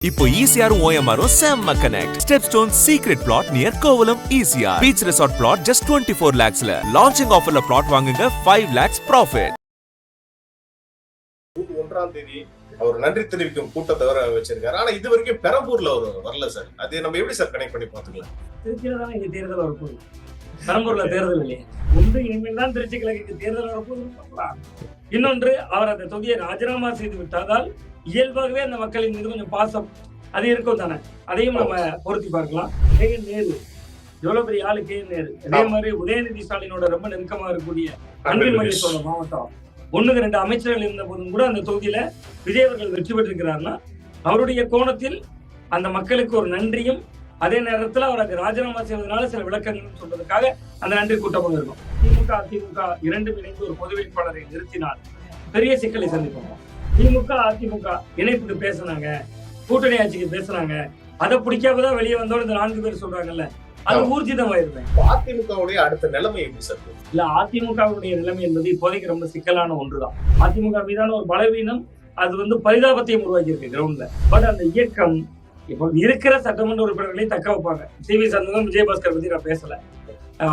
இப்போ ECR OMR செம்ம connect. Stepstone secret plot near Kovalam ECR. Beach resort plot just 24 lakhs ல. Launching offerல plot வாங்குங்க 5 lakhs profit. 1ஆம் தேதி அவர் நன்றி தெரிவிக்கும் கூட்டத்தை வர வச்சிருக்காரு. ஆனா இது வரைக்கும் பெரம்பூர்ல அவர் வரல சார். அது நம்ம எப்படி சார் கனெக்ட் பண்ணி பாத்துக்கலாம்? திருச்சியில தான் இங்க தேர்தல் வரப்போகுது. பெரம்பூர்ல தேர்தல் இல்லையே. ஒன்று இனிமேல் தான் திருச்சி கிழக்கு தேர்தல் வரப்போகுது. இன்னொன்று அவர் அந்த தொகுதியை ராஜினாமா செய்து விட்டால் இயல்பாகவே அந்த மக்களின் மீது கொஞ்சம் பாசம் அது இருக்கும் தானே, அதையும் நம்ம பொருத்தி பார்க்கலாம். நேரு எவ்வளவு பெரிய ஆளு நேரு, அதே மாதிரி உதயநிதி ஸ்டாலினோட ரொம்ப நெருக்கமா இருக்கக்கூடிய அன்பில் மகேஷோட மாவட்டம் 1-2 அமைச்சர்கள் இருந்த போதும் கூட அந்த தொகுதியில விஜய் அவர்கள் வெற்றி பெற்றிருக்கிறார்னா அவருடைய கோணத்தில் அந்த மக்களுக்கு ஒரு நன்றியும் அதே நேரத்தில் அவருக்கு ராஜினாமா செய்வதனால சில விளக்கங்களும் சொல்றதுக்காக அந்த நன்றி கூட்டமாக இருக்கும். திமுக அதிமுக இரண்டும் இணைந்து ஒரு பொது வேட்பாளரை நிறுத்தினால் பெரிய சிக்கலை சந்திப்போம். திமுக அதிமுக இணைப்புக்கு பேசினாங்க, கூட்டணி ஆட்சிக்கு பேசுறாங்க, அதை பிடிக்காமதான் வெளியே வந்தோம் இந்த 4 பேர் சொல்றாங்கல்ல, அது ஊர்ஜிதமாயிருந்தேன். அதிமுகவுடைய அடுத்த நிலைமை எப்படி சார்? இல்ல, அதிமுகவுடைய நிலைமை என்பது இப்போதைக்கு ரொம்ப சிக்கலான ஒன்றுதான். அதிமுக மீதான ஒரு பலவீனம் அது பரிதாபத்தையும் உருவாக்கி இருக்கு கிரவுண்ட்ல. பட் அந்த இயக்கம் இப்போ இருக்கிற சட்டமன்ற உறுப்பினர்களையும் தக்க வைப்பாங்க. CV சண்முகம், விஜயபாஸ்கர் பத்தி நான் பேசல,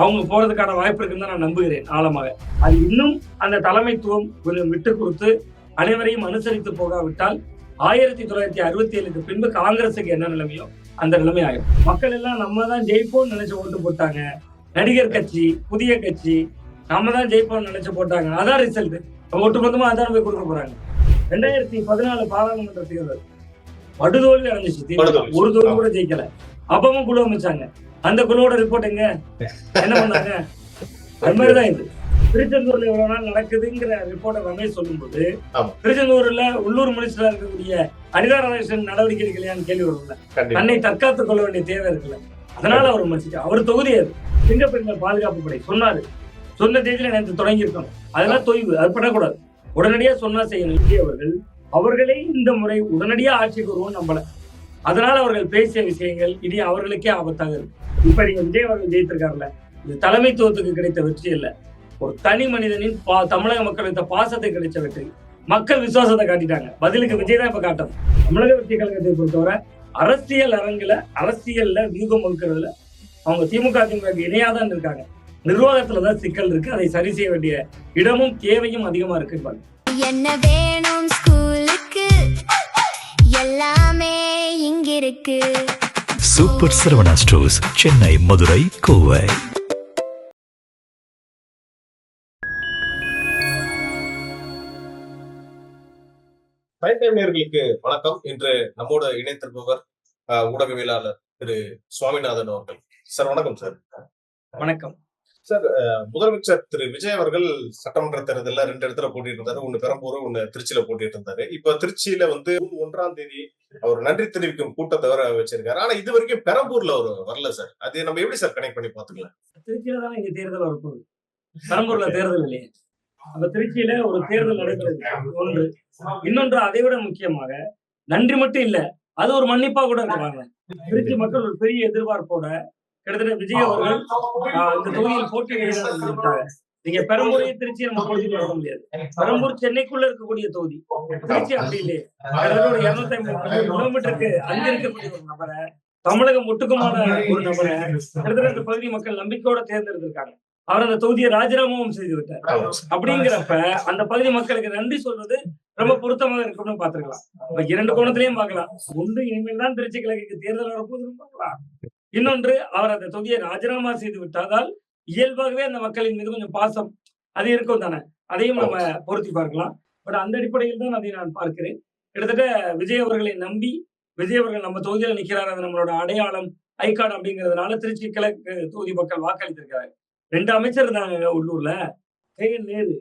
அவங்க போறதுக்கான வாய்ப்பு இருக்குன்னு தான் நான் நம்புகிறேன் ஆழமாக. அது இன்னும் அந்த தலைமைத்துவம் கொஞ்சம் விட்டு கொடுத்து அனைவரையும் அனுசரித்து போகாவிட்டால் 1967க்கு பின்பு காங்கிரஸுக்கு என்ன நிலைமையோ அந்த நிலைமை ஆகும். மக்கள் எல்லாம் நம்ம தான் ஜெயிப்போம்னு நினைச்சு ஓட்டு போட்டாங்க. நடிகர் கட்சி, புதிய கட்சி, நம்ம தான் ஜெயிப்போம்னு நினைச்சு போட்டாங்க. அதான் ரிசல்ட். ஒட்டுமொத்தமா அதான் போய் கொடுக்க போறாங்க. 2014 பாராளுமன்ற தேர்தல் படுதோல்வி அடைஞ்சிச்சு. ஒரு தோல்வி கூட ஜெயிக்கல. அப்பவும் குழு அமைச்சாங்க. அந்த குழுவோட ரிப்போர்ட் எங்க என்ன பண்ணாங்க? அது மாதிரிதான் இது. திருச்செந்தூர்ல எவ்வளவு நாள் நடக்குதுங்கிற ரிப்போர்ட்டை ரமேஷ் சொல்லும்போது திருச்செந்தூர்ல உள்ளூர் மினிஸ்டரா இருக்கக்கூடிய அனிதா ராதாகிருஷ்ணன் நடவடிக்கை எடுக்கலையான்னு கேள்வி வரும்ல. தன்னை தற்காத்துக் கொள்ள வேண்டிய தேவை இருக்குல்ல, அதனால அவர் விமர்சிச்சார். அவர் தொகுதி அது சிங்கப்பெண்கள் பாதுகாப்பு படை சொன்னாரு, சொன்ன தேதியில நேற்று தொடங்கி இருக்கணும். அதெல்லாம் தொய்வு, அது பண்ணக்கூடாது. உடனடியா சொன்னா செய்யணும். விஜய் அவர்கள் அவர்களே இந்த முறை உடனடியா ஆட்சிக்கு வருவோம் நம்பல. அதனால அவர்கள் பேசிய விஷயங்கள் இனி அவர்களுக்கே ஆபத்தாக இருக்கு. இப்ப நீங்க விஜய் அவர்கள் ஜெயித்திருக்காருல்ல, இது தலைமைத்துவத்துக்கு கிடைத்த வெற்றி இல்ல, ஒரு தனி மனிதனின் தமிழக மக்கள் வைத்த பாசத்தை கிடைச்ச வெற்றி. மக்கள் விசுவாசத்தை காட்டிட்டாங்க. பதிலுக்கு விஜய் தான் இப்ப காட்டும். தமிழக வெற்றி கழகத்தை பொறுத்தவரை அரசியல் அரங்குல அரசியல்ல வியூகம் வகுக்கிறதுல அவங்க திமுக அதிமுக இணையாதான் இருக்காங்க. நிர்வாகத்துலதான் சிக்கல் இருக்கு. அதை சரி செய்ய வேண்டிய இடமும் தேவையும் அதிகமா இருக்கு. என்ன வேணும் ஸ்கூலுக்கு எல்லாமே இங்க இருக்கு. Super Saravana stores, Chennai, Madurai, Kovai. நேயர்களுக்கு வணக்கம். இன்று நம்மோடு இணைத்திருப்பவர் ஊடகவியலாளர் திரு சுவாமிநாதன் அவர்கள். சார் வணக்கம். சார் வணக்கம். சார், முதலமைச்சர் திரு விஜய் அவர்கள் சட்டமன்ற தேர்தலில் 2 இடத்துல போட்டிட்டு இருந்தாரு. ஒண்ணு பெரம்பூர், ஒண்ணு திருச்சியில போட்டிட்டு இருந்தாரு. இப்ப திருச்சியில 1ஆம் தேதி அவர் நன்றி தெரிவிக்கும் கூட்டத்தை வர வச்சிருக்காரு. ஆனா இது வரைக்கும் பெரம்பூர்ல அவர் வரல சார். அது நம்ம எப்படி சார் கனெக்ட் பண்ணி பாத்துக்கலாம்? திருச்சியில தான் இங்க தேர்தல் வரப்போகுது. பெரம்பூர்ல தேர்தல் இல்லையே. அந்த திருச்சியில ஒரு தேர்தல் நடைபெறுது ஒன்று. இன்னொன்று அதை விட முக்கியமாக நன்றி மட்டும் இல்ல, அது ஒரு மன்னிப்பா கூட இருக்கிறாங்க. திருச்சி மக்கள் ஒரு பெரிய எதிர்பார்ப்போட கிட்டத்தட்ட விஜய் அவர்கள் இந்த தொகுதியில் போட்டியிட்டாங்க. நீங்க பெரம்பூரையும் திருச்சியை நம்ம பொழுது பார்க்க முடியாது. பெரம்பூர் சென்னைக்குள்ள இருக்கக்கூடிய தொகுதி, திருச்சி அப்படி இல்லையே. ஒரு 250 கிலோமீட்டருக்கு அங்க இருக்கக்கூடிய ஒரு நபரை, தமிழகம் ஒட்டுக்குமான ஒரு நபரை கிட்டத்தட்ட இந்த பகுதி மக்கள் நம்பிக்கையோட தேர்ந்தெடுத்திருக்காங்க. அவர் அந்த தொகுதியை ராஜினாமாவும் செய்து விட்டார். அப்படிங்கிறப்ப அந்த பகுதி மக்களுக்கு நன்றி சொல்றது ரொம்ப பொருத்தமாக இருக்கும்னு பாத்துக்கலாம். இப்ப 2 கோணத்திலையும் பார்க்கலாம். ஒன்று இனிமேல் தான் திருச்சி கிழக்கு தேர்தல் வரப்போகுதுன்னு பார்க்கலாம். இன்னொன்று அவர் அந்த தொகுதியை ராஜினாமா செய்து விட்டால் இயல்பாகவே அந்த மக்களின் மீது கொஞ்சம் பாசம் அது இருக்கும் தானே, அதையும் நம்ம பொருத்தி பார்க்கலாம். பட் அந்த அடிப்படையில் தான் அதை நான் பார்க்கிறேன். கிட்டத்தட்ட விஜய் அவர்களை நம்பி விஜய் அவர்கள் நம்ம தொகுதியில நிக்கிறார், அது நம்மளோட அடையாளம், ஐகான் அப்படிங்கிறதுனால திருச்சி கிழக்கு தொகுதி மக்கள் வாக்களித்திருக்கிறாங்க. 2 அமைச்சர் இருந்தாங்க உள்ளூர்ல. நேரு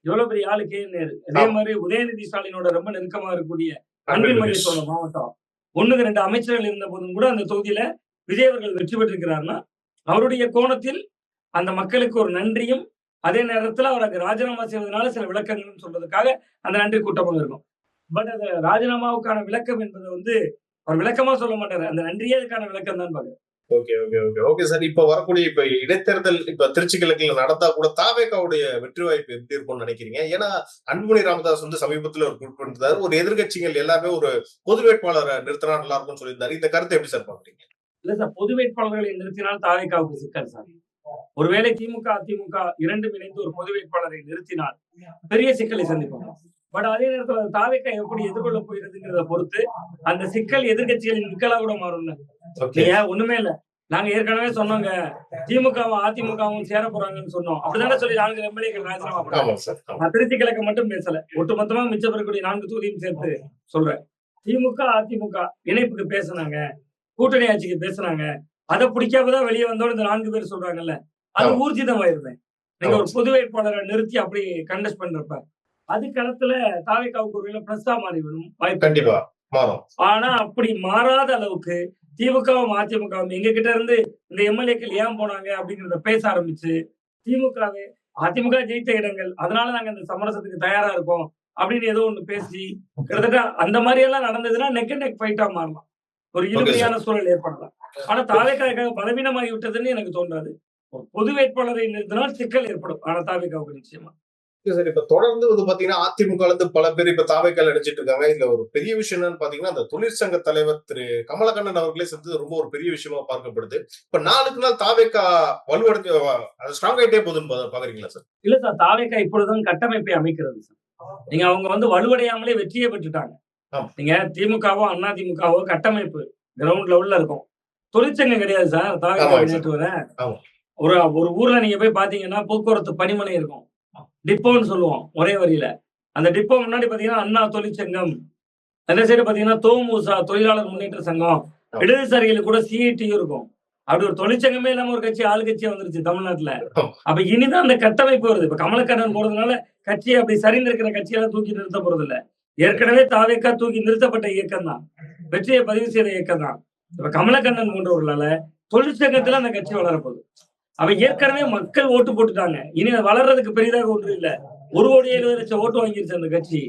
எவ்வளவு பெரிய ஆளு நேரு, அதே மாதிரி உதயநிதி ஸ்டாலினோட ரொம்ப நெருக்கமா இருக்கக்கூடிய அன்பில் மகேஷோட மாவட்டம் 1-2 அமைச்சர்கள் இருந்த போதும் கூட அந்த தொகுதியில விஜய் அவர்கள் வெற்றி பெற்றிருக்கிறார்னா அவருடைய கோணத்தில் அந்த மக்களுக்கு ஒரு நன்றியும் அதே நேரத்தில் அவருக்கு ராஜினாமா செய்வதனால சில விளக்கங்களும் சொல்றதுக்காக அந்த நன்றி கூட்டமாக இருக்கும். பட் அந்த ராஜினாமாவுக்கான விளக்கம் என்பது அவர் விளக்கமா சொல்ல மாட்டாரு. அந்த நன்றியே அதுக்கான விளக்கம் தான் பாக்குறேன். Okay okay okay okay sir. இப்ப வரக்கூடிய இடைத்தேர்தல் திருச்சி கிழக்குல நடந்தா கூட தாவேகாவுடைய வெற்றி வாய்ப்பு எப்படி இருக்கும்னு நினைக்கிறீங்க? ஏன்னா அன்புமணி ராமதாஸ் வந்து சமீபத்துல ஒரு ட்வீட் பண்ணிருந்தாரு. ஒரு எதிர்க்கட்சிகள் எல்லாமே ஒரு பொது வேட்பாளரை நிறுத்தினா நல்லா இருக்கும்னு சொல்லியிருந்தாரு. இந்த கருத்தை எப்படி சார் பாக்குறீங்க? இல்ல சார், பொது வேட்பாளர்களை நிறுத்தினால் தாவேகாவுக்கு சிக்கல் சார். ஒருவேளை திமுக அதிமுக இரண்டும் இணைந்து ஒரு பொது வேட்பாளரை நிறுத்தினால் பெரிய சிக்கலை சந்திப்போம். பட் அதே நேரத்துல தாவேகா எப்படி எதிர்கொள்ள போகிறதுங்கிறத பொறுத்து அந்த சிக்கல் எதிர்கட்சிகளின் சிக்கலா கூட மாறும்ல. நீங்க ஒண்ணுமே இல்ல, நாங்க ஏற்கனவே சொன்னோங்க திமுகவும் அதிமுகவும் சேர போறாங்கன்னு சொன்னோம். அப்படிதானே சொல்லி 4 எம்எல்ஏக்கள் ராஜினாமா பண்ணாங்க. நான் திருச்சி கிழக்கு மட்டும் பேசல, ஒட்டுமொத்தமா மிச்சம் பெறக்கூடிய 4 தொகுதியும் சேர்த்து சொல்றேன். திமுக அதிமுக இணைப்புக்கு பேசினாங்க, கூட்டணி ஆட்சிக்கு பேசுறாங்க. அதை பிடிக்காமதான் வெளியே வந்தோம் இந்த 4 பேர் சொல்றாங்கல்ல, அது ஊர்ஜிதமாயிருந்தேன். நீங்க ஒரு பொது வேட்பாளரை நிறுத்தி அப்படி கண்டெஸ்ட் பண்றப்ப அது களத்துல தாவேகாவுக்கு ஒரு பிளஸ்ஸா மாறிவிடும் வாய்ப்பு. கண்டிப்பா மாறும். ஆனா அப்படி மாறாத அளவுக்கு திமுகவும் அதிமுகவும் எங்க கிட்ட இருந்து இந்த எம்எல்ஏக்கள் ஏன் போனாங்க அப்படிங்கிறத பேச ஆரம்பிச்சு திமுகவே அதிமுக ஜெயித்த இடங்கள், அதனால நாங்க இந்த சமரசத்துக்கு தயாரா இருக்கோம் அப்படின்னு ஏதோ ஒண்ணு பேசி கிட்டத்தட்ட அந்த மாதிரி எல்லாம் நடந்ததுன்னா நெக் அண்ட் நெக் ஃபைட்டா மாறலாம், ஒரு இனிமையான சூழல் ஏற்படலாம். ஆனா தாவேகாவுக்காக பலவீனமாகி விட்டதுன்னு எனக்கு தோன்றாது. பொது வேட்பாளரை நிறுத்தினால் சிக்கல் ஏற்படும், ஆனா தாவேகாவுக்கு நிச்சயமா. சார், இப்ப தொடர்ந்து வந்து பாத்தீங்கன்னா அதிமுக இருந்து பல பேர் தாவேக்கால அடிச்சிட்டு இருக்காங்க. இதுல ஒரு பெரிய விஷயம் என்னன்னு பாத்தீங்கன்னா, அந்த தொழிற்சங்க தலைவர் திரு கமலக்கண்ணன் அவர்களே செஞ்சது ரொம்ப ஒரு பெரிய விஷயமா பார்க்கப்படுது. இப்ப நாளுக்கு நாள் தாவேக்கா வலுவடைஞ்சு ஸ்ட்ராங் ஆயிட்டே போகுதுன்னு பாக்குறீங்களா சார்? இல்ல சார், தாவேக்கா இப்பொழுதுதான் கட்டமைப்பை அமைக்கிறது சார். நீங்க அவங்க வந்து வலுவடையாமலே வெற்றியை பெற்றுட்டாங்க. நீங்க திமுகவோ அண்ணா திமுகவோ கட்டமைப்பு கிரவுண்ட் லெவல்ல இருக்கும், தொழிற்சங்கம் கிடையாது சார். தாவேக்கா நேற்று வர ஒரு ஊர்ல நீங்க போய் பாத்தீங்கன்னா போக்குவரத்து பணிமனை இருக்கும், டிப்போன்னு சொல்லுவோம் ஒரே வரியில. அந்த டிப்போ முன்னாடி பாத்தீங்கன்னா அண்ணா தொழிற்சங்கம், அந்த சைடு பாத்தீங்கன்னா தோமுசா தொழிலாளர் முன்னேற்ற சங்கம், இடதுசாரிகளுக்கு கூட சிஐடியும் இருக்கும். அப்படி ஒரு தொழிற்சங்கமே இல்லாம ஒரு கட்சி ஆளுங்கட்சியா வந்துருச்சு தமிழ்நாட்டுல. அப்ப இனிதான் அந்த கட்டமைப்பு வருது. இப்ப கமலக்கண்ணன் போறதுனால கட்சியை அப்படி சரிந்திருக்கிற கட்சியெல்லாம் தூக்கி நிறுத்த போறது இல்ல. ஏற்கனவே தாவேக்கா தூக்கி நிறுத்தப்பட்ட இயக்கம் தான், வெற்றியை பதிவு செய்த இயக்கம் தான். இப்ப கமலக்கண்ணன் போன்றவர்களால தொழிற்சங்கத்துல அந்த கட்சி வளரப்போகுது. அவ ஏற்கனவே மக்கள் ஓட்டு போட்டுட்டாங்க, இனி வளர்றதுக்கு பெரிதாக ஒன்று இல்ல. 1,70,00,000 ஓட்டு வாங்கிருச்சு அந்த கட்சி.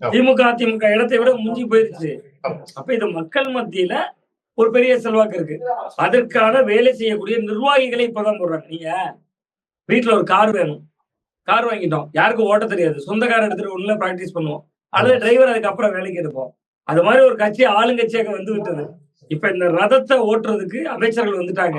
திமுக அதிமுக இடத்தை விட முஞ்சி போயிருச்சு. அப்ப இது மக்கள் மத்தியில ஒரு பெரிய செல்வாக்கு இருக்கு. அதற்கான வேலை செய்யக்கூடிய நிர்வாகிகளை இப்பதான் போடுறாங்க. நீங்க வீட்டுல ஒரு கார் வேணும், கார் வாங்கிட்டோம், யாருக்கும் ஓட்ட தெரியாது, சொந்த கார் எடுத்துட்டு ஒண்ணுல பிராக்டிஸ் பண்ணுவோம், அல்லது டிரைவர் அதுக்கப்புறம் வேலைக்கு எடுப்போம். அது மாதிரி ஒரு கட்சி ஆளுங்கட்சியாக வந்து விட்டது. இப்ப இந்த ரதத்தை ஓட்டுறதுக்கு அமைச்சர்கள் வந்துட்டாங்க,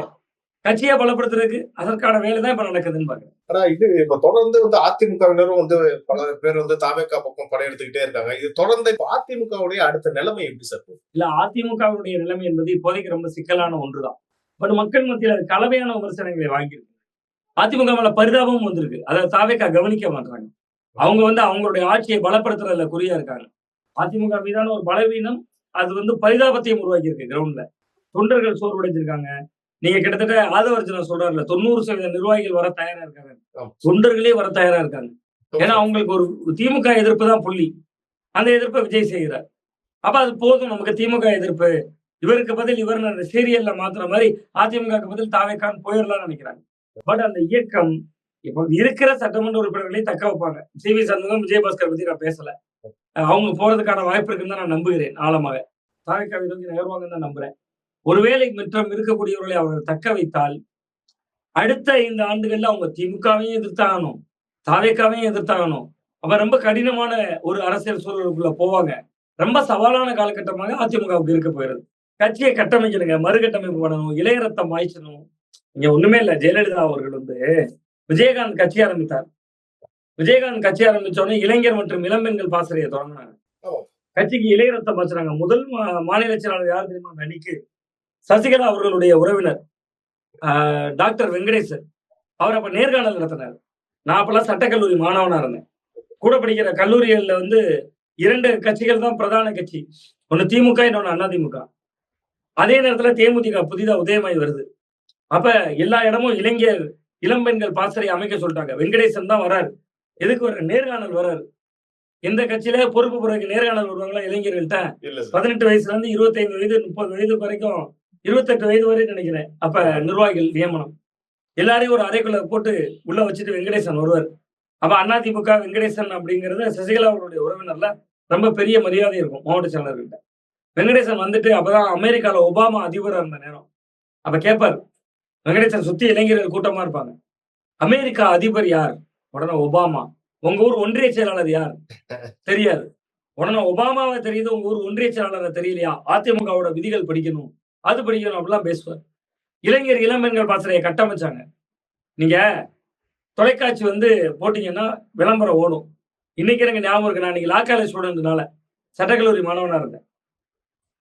கட்சியை பலப்படுத்துறதுக்கு அதற்கான வேலை தான் இப்ப நடக்குதுன்னு பாக்குறேன். ஆனா இது இப்ப தொடர்ந்து அதிமுகவினரும் பல பேர் தாவேக்கா பக்கம் படையெடுத்துக்கிட்டே இருக்காங்க. இது தொடர்ந்து இப்ப அதிமுகவுடைய அடுத்த நிலைமை எப்படி சார்? இல்ல, அதிமுகவுடைய நிலைமை என்பது இப்போதைக்கு ரொம்ப சிக்கலான ஒன்றுதான். பட் மக்கள் மத்தியில் அது கலவையான விமர்சனங்களை வாங்கியிருக்கு. அதிமுக மேல பரிதாபமும் வந்திருக்கு, அதை தாவேக்கா கவனிக்க மாட்டாங்க. அவங்க அவங்களுடைய ஆட்சியை பலப்படுத்துறதுல குறியா இருக்காங்க. அதிமுக மீதான ஒரு பலவீனம் அது பரிதாபத்தையும் உருவாக்கி இருக்கு கிரவுண்ட்ல. தொண்டர்கள் சோர்வடைஞ்சிருக்காங்க. நீங்க கிட்டத்தட்ட ஆதவர்ஜுனா சொல்றாருல, 90% நிர்வாகிகள் வர தயாரா இருக்காங்க, தொண்டர்களே வர தயாரா இருக்காங்க. ஏன்னா அவங்களுக்கு ஒரு திமுக எதிர்ப்பு தான் புள்ளி, அந்த எதிர்ப்பை விஜய் செய்கிறார். அப்ப அது போதும், நமக்கு திமுக எதிர்ப்பு, இவருக்கு பதில் இவர் சீரியல்ல மாத்துற மாதிரி அதிமுக பதில் தாவேக்கான்னு போயிடலாம்னு நினைக்கிறாங்க. பட் அந்த இயக்கம் இப்ப இருக்கிற சட்டமன்ற உறுப்பினர்களை தக்க வைப்பாங்க. சி.வி. சண்முகம், விஜயபாஸ்கர் பத்தி நான் பேசல, அவங்க போறதுக்கான வாய்ப்பு இருக்குன்னு தான் நான் நம்புகிறேன். ஆழமாக தாவேக்காவை நோக்கி நகர்வாங்கன்னு தான் நம்புறேன். ஒருவேளை மிற்றம் இருக்கக்கூடியவர்களை அவர்கள் தக்க வைத்தால் அடுத்த 5 ஆண்டுகள்ல அவங்க திமுகவையும் எதிர்த்தாகணும், தாவேக்காவையும் எதிர்த்தாகணும். அப்ப ரொம்ப கடினமான ஒரு அரசியல் சூழலுக்குள்ள போவாங்க. ரொம்ப சவாலான காலகட்டமாக அதிமுகவுக்கு இருக்க போயிடுது. கட்சியை கட்டமைக்கணுங்க, மறுகட்டமைப்பு பண்ணணும், இளைய ரத்தம் வாய்ச்சணும். இங்க ஒண்ணுமே இல்ல, ஜெயலலிதா அவர்கள் விஜயகாந்த் கட்சி ஆரம்பித்தார். விஜயகாந்த் கட்சி ஆரம்பிச்சோடனே இளைஞர் மற்றும் இளம்பெண்கள் பாசறையை தொடங்கினாங்க. கட்சிக்கு இளைய ரத்தம் பாய்ச்சினாங்க. முதல் மாநில செயலாளர் யார் தெரியுமா? அன்னைக்கு சசிகலா அவர்களுடைய உறவினர் டாக்டர் வெங்கடேசன், அவர் அப்ப நேர்காணல் நடத்தினார். நான் அப்பெல்லாம் சட்டக்கல்லூரி மாணவனா இருந்தேன். கூட படிக்கிற கல்லூரிகள்ல 2 கட்சிகள் தான் பிரதான கட்சி, ஒன்னு திமுக, இன்னொன்னு அண்ணா திமுக. அதே நேரத்துல தேமுதிக புதிதா உதயமாய் வருது. அப்ப எல்லா இடமும் இளைஞர் இளம்பெண்கள் பாசறை அமைக்க சொல்லிட்டாங்க. வெங்கடேசன் தான் வராரு. எதுக்கு வர? நேர்காணல் வராரு. எந்த கட்சியில பொறுப்பு போறதுக்கு நேர்காணல் வருவாங்களா இளைஞர்கள்ட்ட? 18 வயசுல இருந்து 25 வயது 30 வயது வரைக்கும், 28 வயது வரை நினைக்கிறேன். அப்ப நிர்வாகிகள் நியமனம் எல்லாரையும் ஒரு அறைக்குள்ள போட்டு உள்ள வச்சுட்டு வெங்கடேசன் வருவார். அப்ப அதிமுக வெங்கடேசன் அப்படிங்கிறது சசிகலா அவருடைய உறவினர்ல ரொம்ப பெரிய மரியாதை இருக்கும் மாவட்ட செயலாளர்கிட்ட. வெங்கடேசன் வந்துட்டு அப்பதான் அமெரிக்கால ஒபாமா அதிபரா இருந்த நேரம். அப்ப கேட்பாரு, வெங்கடேசன் சுத்தி இளைஞர்கள் கூட்டமா இருப்பாங்க. அமெரிக்கா அதிபர் யார்? உடனே ஒபாமா. உங்க ஊர் ஒன்றிய செயலாளர் யார்? தெரியாது. உடனே ஒபாமாவை தெரியுது, உங்க ஊர் ஒன்றிய செயலாளரை தெரியலையா? அதிமுகவோட விதிகள் படிக்கணும், அது படிக்கணும் அப்படிலாம் பேசுவார். இளைஞர் இளம்பெண்கள் பாசறையை கட்டமைச்சாங்க. நீங்க தொலைக்காட்சி வந்து போட்டீங்கன்னா விளம்பரம் ஓடும். இன்னைக்கு எனக்கு ஞாபகம் இருக்கு, நான் இன்னைக்கு லா காலேஜ் ஸ்டூடெண்ட்னால சட்டக்கல்லூரி மாணவனா இருந்தேன்.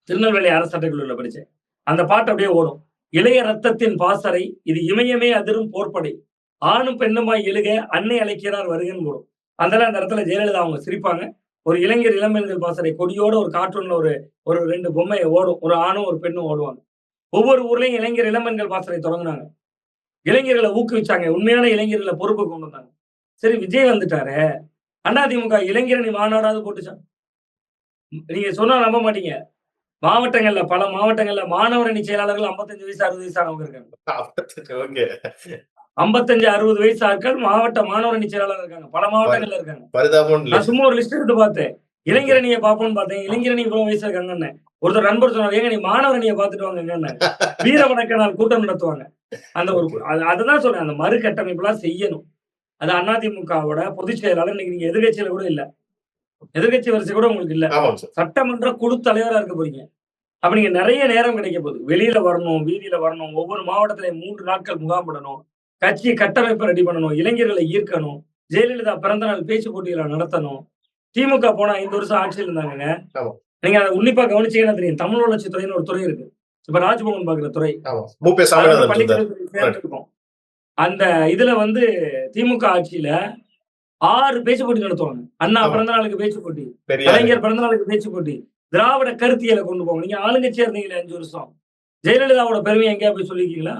திருநெல்வேலி அரசு சட்டக்கல்லூரியில படிச்சேன். அந்த பாட்டு அப்படியே ஓடும். இளைய ரத்தத்தின் பாசறை, இது இமயமே அதிரும் போர்ப்படை, ஆணும் பெண்ணுமாய் எழுக அன்னை அழைக்கிறார் வருகன்னு போடும். அந்த இடத்துல ஜெயலலிதா அவங்க சிரிப்பாங்க. ஒரு இளைஞர் இளம்பெண்கள் பாசறை கொடியோட ஒரு கார்ட்டூன்ல ஒரு 2 பொம்மை ஓடும். ஒரு ஆணும் ஒரு பெண்ணும் ஓடுவாங்க. ஒவ்வொரு ஊர்லயும் இளைஞர் இளம்பெண்கள் பாசறை தொடங்குனாங்க. இளைஞர்களை ஊக்குவிச்சாங்க. உண்மையான இளைஞர்களை பொறுப்பு கொண்டு வந்தாங்க. சரி, விஜய் வந்துட்டாரு, அதிமுக இளைஞரணி மாநாடாவது போட்டுச்சான். நீங்க சொன்னா நம்ப மாட்டீங்க. மாவட்டங்கள்ல, பல மாவட்டங்கள்ல மாணவர் அணி செயலாளர்கள் 55 வயசு 60 வயசானவங்க இருக்காங்க. 55 60 வயசு ஆட்கள் மாவட்ட மாணவர் அணி செயலாளர் இருக்காங்க. பல மாவட்டங்கள்ல இருக்காங்க. நான் சும்மா ஒரு லிஸ்ட் எடுத்து பார்த்தேன். இளைஞரணியை பார்ப்போம்னு பார்த்தேன். இளைஞரணி இவ்வளவு வயசு இருக்காங்கன்னு ஒருத்தர் நண்பர் சொன்னார், ஏங்க நீ மாணவர் அணியை பார்த்துட்டு வாங்கன்னு. வீர வணக்க நாள் கூட்டம் நடத்துவாங்க. அந்த ஒரு அதுதான் சொல்றேன், அந்த மறு கட்டமைப்புலாம் செய்யணும். அது அதிமுகவோட பொதுச் செயலாளர். இன்னைக்கு நீங்க எதிர்கட்சியில கூட இல்ல, எதிர்கட்சி வரிசை கூட உங்களுக்கு இல்ல, சட்டமன்ற குழு தலைவரா இருக்க போறீங்க. அப்ப நீங்க நிறைய நேரம் கிடைக்க போகுது. வெளியில வரணும், வீதியில வரணும், ஒவ்வொரு மாவட்டத்திலையும் 3 நாட்கள் முகாம் பண்ணணும், கட்சி கட்டமைப்பை ரெடி பண்ணணும், இளைஞர்களை ஈர்க்கணும், ஜெயலலிதா பிறந்த நாள் பேச்சு போட்டிகளை நடத்தணும். திமுக போனா 5 வருஷம் ஆட்சியில் இருந்தாங்க. நீங்க அதை உன்னிப்பா கவனிச்சீங்கன்னா தெரியும், தமிழ் வளர்ச்சித்துறைன்னு ஒரு துறை இருக்கு. இப்ப ராஜ்பவன் பாக்குற துறை, சேர்த்துருக்கோம். அந்த இதுல வந்து திமுக ஆட்சியில 6 பேச்சு போட்டி நடத்துவாங்க. அண்ணா பிறந்த நாளுக்கு பேச்சு போட்டி, கலைஞர் பிறந்த நாளுக்கு பேச்சு போட்டி, திராவிட கருத்தியலை கொண்டு போவாங்க. நீங்க ஆளுங்கட்சியா இருந்தீங்களே 5 வருஷம், ஜெயலலிதாவோட பெருமையை எங்கேயா போய் சொல்லிருக்கீங்களா?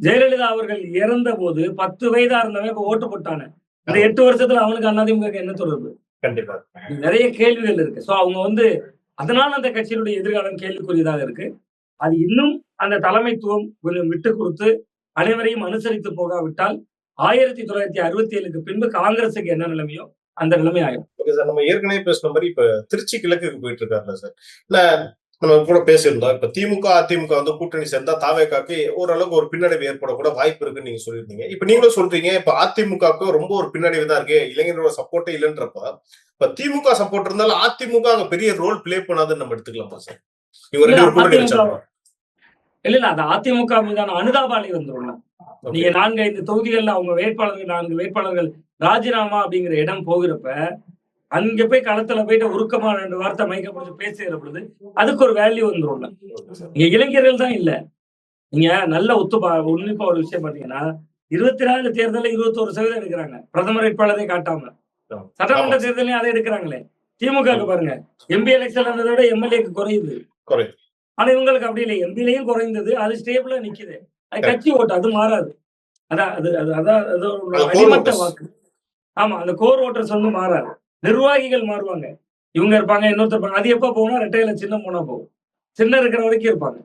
ஜெயலலிதா அவர்கள் இறந்த போது 10 வயதா இருந்தவன் இப்ப ஓட்டு போட்டானே, இந்த 8 வருஷத்துல அவனுக்கு அதிமுக என்ன தொடர்பு? கண்டிப்பா நிறைய கேள்விகள் இருக்கு. சோ அவங்க வந்து அதனால அந்த கட்சியினுடைய எதிர்காலம் கேள்விக்குரியதாக இருக்கு. அது இன்னும் அந்த தலைமைத்துவம் கொஞ்சம் விட்டு கொடுத்து அனைவரையும் அனுசரித்து போகாவிட்டால் 1967க்கு பின்பு காங்கிரசுக்கு என்ன நிலைமையோ அந்த நிலைமை ஆகும். நம்ம ஏற்கனவே பேசின மாதிரி இப்ப திருச்சி கிழக்குக்கு போயிட்டு இருக்காருல்ல சார், இல்ல நம்ம கூட பேசியிருந்தோம். இப்ப திமுக அதிமுக வந்து கூட்டணி சேர்ந்தா தாவேகாக்கு ஓரளவுக்கு ஒரு பின்னடைவு ஏற்படக்கூட வாய்ப்பு இருக்குன்னு நீங்க சொல்லியிருந்தீங்க. இப்ப நீங்களும் சொல்றீங்க, இப்ப அதிமுகவுக்கு ரொம்ப ஒரு பின்னடைவு தான் இருக்கு, இளைஞர்களோட சப்போர்ட்டே இல்லைன்றப்ப இப்ப திமுக சப்போர்ட் இருந்தாலும் அதிமுக அங்க பெரிய ரோல் பிளே பண்ணாதுன்னு நம்ம எடுத்துக்கலாமா சார்? இவங்க 2 கூட்டணி வச்சாங்க. இல்ல அது அதிமுக மீதான அனுதாபாலை வந்துடும். நீங்க 4-5 தொகுதிகள்ல அவங்க வேட்பாளர்கள் 4 வேட்பாளர்கள் ராஜினாமா அப்படிங்கிற இடம் போகிறப்ப அங்க போய் களத்துல போயிட்டு உருக்கமா 2 வார்த்தை மைக்க பிடிச்சு பேசுகிற பொழுது அதுக்கு ஒரு வேல்யூ வந்துடும். இங்க இளைஞர்கள் தான் இல்ல. நீங்க நல்ல உன்னிப்பா ஒரு விஷயம் பாத்தீங்கன்னா 24 தேர்தலில் 21% எடுக்கிறாங்க, பிரதமர் வேட்பாளரை காட்டாம. சட்டமன்ற தேர்தலையும் அதை எடுக்கிறாங்களே. திமுக பாருங்க, எம்பி எலெக்ஷன் விட எம்எல்ஏக்கு குறையுது. ஆனா இவங்களுக்கு அப்படி இல்லை, எம்பிலையும் குறைந்தது, அது ஸ்டேபிளா நிக்குது. அது கட்சி ஓட்டு, அது மாறாது. அதான் அடிமட்ட வாக்கு. ஆமா, அந்த கோர் ஓட்டர்ஸ் வந்து மாறாது. நிர்வாகிகள் மாறுவாங்க, இவங்க இருப்பாங்க, இன்னொருத்தர் இருப்பாங்க. அது எப்ப போனா ரெட்டையில சின்னம் போனா போகும், சின்னம் இருக்கிற வரைக்கும் இருப்பாங்க.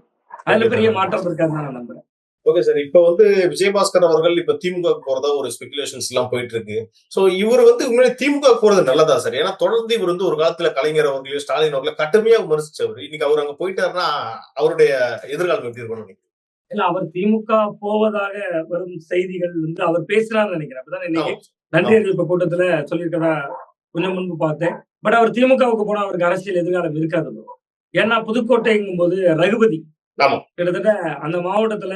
அதுல பெரிய மாற்றம் இருக்காதுன்னு நான் நம்புறேன். ஓகே சார், இப்ப வந்து விஜயபாஸ்கர் அவர்கள் இப்ப திமுக போறதா ஒரு ஸ்பெகுலேஷன்ஸ் எல்லாம் போயிட்டு இருக்கு. சோ இவர் வந்து உண்மையிலே திமுக போறது நல்லதா சார்? ஏன்னா தொடர்ந்து இவர் வந்து ஒரு காலத்துல கலைஞர் அவர்களையும் ஸ்டாலின் அவர்களையும் கடுமையா விமர்சிச்சவர். இன்னைக்கு அவர் அங்க போயிட்டாருன்னா அவருடைய எதிர்காலம் எப்படி இருக்கணும்? இல்ல, அவர் திமுக போவதாக வரும் செய்திகள் வந்து அவர் பேசுறாருன்னு நினைக்கிறேன். அப்பதான் இன்னைக்கு நன்றி அறிவிப்பு கூட்டத்துல சொல்லியிருக்கதா கொஞ்சம் முன்பு பார்த்தேன். பட் அவர் திமுகவுக்கு போனா அவருக்கு அரசியல் எதிர்காலம் இருக்காது. ஏன்னா புதுக்கோட்டைங்கும் போது ரகுபதி கிட்டத்தட்ட அந்த மாவட்டத்துல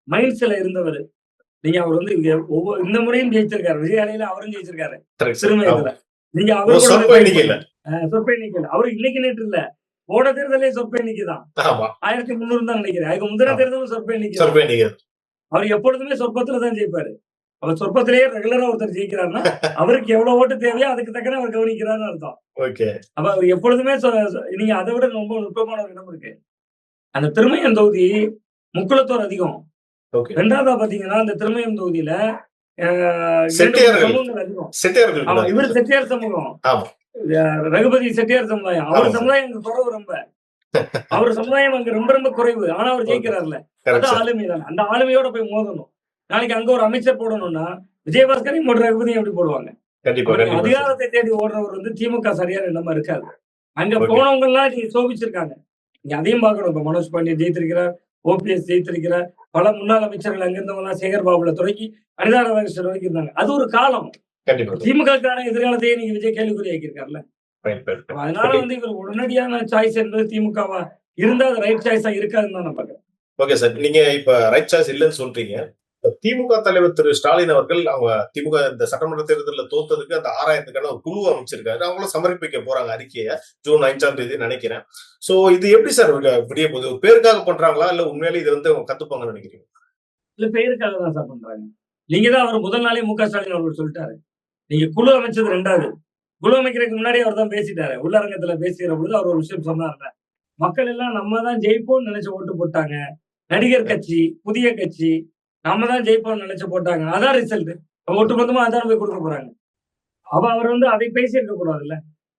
மைண்ட்ஸ்ல இருந்தவர். நீங்க அவர் வந்து இந்த முறையும் ஜெயிச்சிருக்காரு, விஜயாலயில அவரும் ஜெயிச்சிருக்காரு சிறுமையத்துல. நீங்க அவரு சொற்ப எண்ணிக்கை, அவரு இன்னைக்கு நேற்று இல்ல, போன தேர்தலே சொற்ப எண்ணிக்கை தான், 1300 தான் நினைக்கிறேன். அதுக்கு முந்தின தேர்தலும் சொற்ப எண்ணிக்கை. அவர் எப்பொழுதுமே சொற்பத்துல தான் ஜெயிப்பாரு. அவர் சொற்பத்திலேயே ரெகுலரா ஒருத்தர் ஜெயிக்கிறாருன்னா அவருக்கு எவ்வளவு ஓட்டு தேவையோ அதுக்கு தக்கன அவர் கவனிக்கிறாருன்னு அர்த்தம். அப்ப அவர் எப்பொழுதுமே நீங்க அதை விட ரொம்ப நுட்பமான ஒரு இடம் இருக்கு. அந்த திருமயம் தொகுதி முக்குளத்தோர் அதிகம். 2வதா பாத்தீங்கன்னா அந்த திருமயம் தொகுதியில சமூகங்கள் அதிகம். இவரு செட்டியார் சமூகம், ரகுபதி செட்டியார் சமுதாயம். அவர் சமுதாயம் அங்க குறைவு, ரொம்ப அவர் சமுதாயம் அங்க ரொம்ப ரொம்ப குறைவு. ஆனா அவர் ஜெயிக்கிறாருல, அது ஆளுமை தானே. அந்த ஆளுமையோட போய் மோதணும். நாளைக்கு அங்க ஒரு அமைச்சர் போடணும்னா விஜயபாஸ்கரையும் போடுற ரகுபதியும் எப்படி போடுவாங்க? அதிகாரத்தை தேடி ஓடுறவர் வந்து திமுக சரியான இடமா இருக்காது. அங்க போனவங்க எல்லாம் நீங்க சோபிச்சிருக்காங்க. நீங்க அதையும் பாக்கணும். இப்ப மனோஜ் பாண்டியன் ஜெயித்திருக்கிறார், ஓபிஎஸ் ஜெயித்திருக்கிறார். பல முன்னாள் அமைச்சர்கள் அங்கிருந்தவங்க சேகர் பாபுல தொடங்கி அனிதா ராதாகிருஷ்ணன் வரைக்கும் இருந்தாங்க. அது ஒரு காலம். கண்டிப்பா. திமுகவுக்கான எதிர்காலத்தையே நீங்க விஜய் கேள்விக்குறி ஆக்கியிருக்காருல்ல. Right, right, right. அதனால வந்து இவர் உடனடியான சாய்ஸ் என்பது திமுகவா இருந்தா அது ரைட் சாய்ஸா இருக்காதுன்னு தான் நான் பாக்குறேன். ஓகே சார், நீங்க இப்ப ரைட் சாய்ஸ் இல்லைன்னு சொல்றீங்க. திமுக தலைவர் திரு ஸ்டாலின் அவர்கள் அவங்க திமுக இந்த சட்டமன்ற தேர்தலில் தோத்ததுக்கு அந்த ஆராயத்துக்கான ஒரு குழு அமைச்சிருக்காரு. அவங்களும் சமர்ப்பிக்க போறாங்க அறிக்கையை ஜூன் 5ஆம் தேதி நினைக்கிறேன். சோ இது எப்படி சார் விடிய போகுது? பேருக்காக பண்றாங்களா இல்ல உண்மையிலே இது வந்து அவங்க கத்துப்பாங்கன்னு நினைக்கிறீங்க? இல்ல பேருக்காக தான் சார் பண்றாங்க. நீங்க தான் அவர் முதல் நாளே மு க ஸ்டாலின் அவர்கள் சொல்லிட்டாரு. நீங்க குழு அமைச்சது 2வது. குழு அமைக்கிறதுக்கு முன்னாடி அவர் தான் பேசிட்டாரு. உள்ளரங்கத்துல பேசுகிற பொழுது அவர் ஒரு விஷயம் சொன்னார்ல, மக்கள் எல்லாம் நம்ம தான் ஜெயிப்போம்னு நினைச்சு ஓட்டு போட்டாங்க. நடிகர் கட்சி, புதிய கட்சி, நம்ம தான் ஜெயிப்போம்னு நினைச்சு போட்டாங்க. அதான் ரிசல்ட். ஒட்டுமொத்தமா அதான் போய் கொடுக்க போறாங்க. அவர் வந்து அதை பேசியிருக்க கூடாதுல்ல.